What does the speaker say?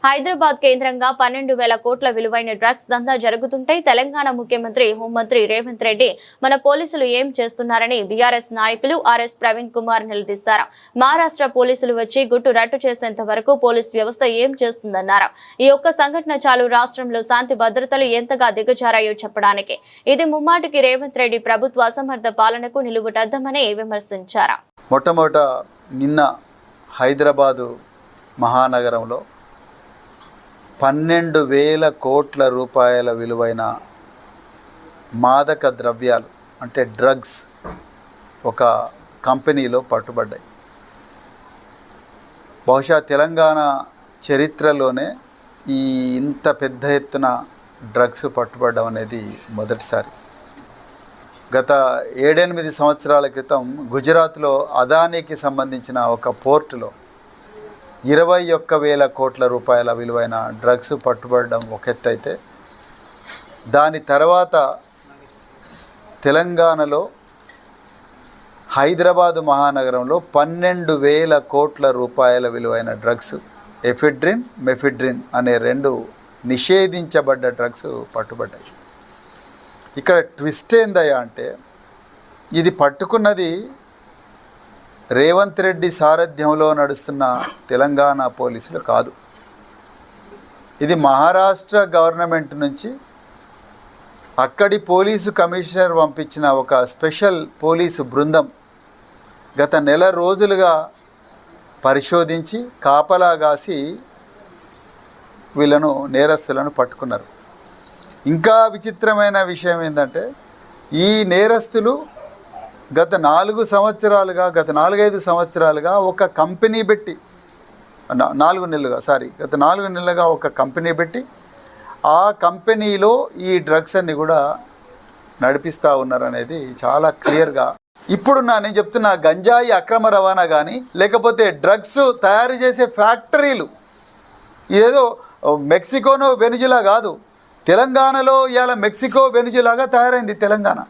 హైదరాబాద్ కేంద్రంగా 12,000 కోట్ల విలువైన డ్రగ్స్ దందా జరుగుతుంటే తెలంగాణ ముఖ్యమంత్రి హోంమంత్రి రేవంత్ రెడ్డి మన పోలీసులు ఏం చేస్తున్నారని బీఆర్ఎస్ నాయకులు ఆర్ఎస్ ప్రవీణ్ కుమార్ నిలదీశారు. మహారాష్ట్ర పోలీసులు వచ్చి గుట్టు రట్టు చేసేంత వరకు పోలీస్ వ్యవస్థ ఏం చేస్తుందన్నారు. ఈ ఒక్క సంఘటన చాలు రాష్ట్రంలో శాంతి భద్రతలు ఎంతగా దిగజారాయో చెప్పడానికి. ఇది ముమ్మాటికి రేవంత్ రెడ్డి ప్రభుత్వ అసమర్థ పాలనకు నిలువుటద్దమని విమర్శించారు. మొట్టమొదట నిన్న హైదరాబాదు మహానగరంలో 12,000 కోట్ల రూపాయల విలువైన మాదక ద్రవ్యాలు అంటే డ్రగ్స్ ఒక కంపెనీలో పట్టుబడ్డాయి. బహుశా తెలంగాణ చరిత్రలోనే ఇంత పెద్ద ఎత్తున డ్రగ్స్ పట్టుబడడం అనేది మొదటిసారి. గత 7-8 సంవత్సరాల క్రితం గుజరాత్లో అదానీకి సంబంధించిన ఒక పోర్టులో 21,000 కోట్ల రూపాయల విలువైన డ్రగ్స్ పట్టుబడడం ఒక ఎత్తు అయితే, దాని తర్వాత తెలంగాణలో హైదరాబాదు మహానగరంలో 12,000 కోట్ల రూపాయల విలువైన డ్రగ్స్ ఎఫిడ్రిన్, మెఫిడ్రిన్ అనే 2 నిషేధించబడ్డ డ్రగ్స్ పట్టుబడ్డాయి. ఇక్కడ ట్విస్ట్ ఏందయ్యా అంటే, ఇది పట్టుకున్నది రేవంత్ రెడ్డి సారథ్యంలో నడుస్తున్న తెలంగాణ పోలీసులు కాదు. ఇది మహారాష్ట్ర గవర్నమెంట్ నుంచి అక్కడి పోలీసు కమిషనర్ పంపించిన ఒక స్పెషల్ పోలీసు బృందం గత నెల రోజులుగా పరిశోధించి కాపలాగాసి వీళ్ళను నేరస్తులను పట్టుకున్నారు. ఇంకా విచిత్రమైన విషయం ఏంటంటే, ఈ నేరస్తులు గత 4 సంవత్సరాలుగా ఒక కంపెనీ పెట్టి 4 నెలలుగా ఒక కంపెనీ పెట్టి ఆ కంపెనీలో ఈ డ్రగ్స్ అన్ని కూడా నడిపిస్తూ ఉన్నారనేది చాలా క్లియర్గా. ఇప్పుడు నేను చెప్తున్న గంజాయి అక్రమ రవాణా కానీ, లేకపోతే డ్రగ్స్ తయారు చేసే ఫ్యాక్టరీలు, ఇదేదో మెక్సికోనో వెనుజులా కాదు, తెలంగాణలో ఇవాళ మెక్సికో వెనుజులాగా తయారైంది తెలంగాణ.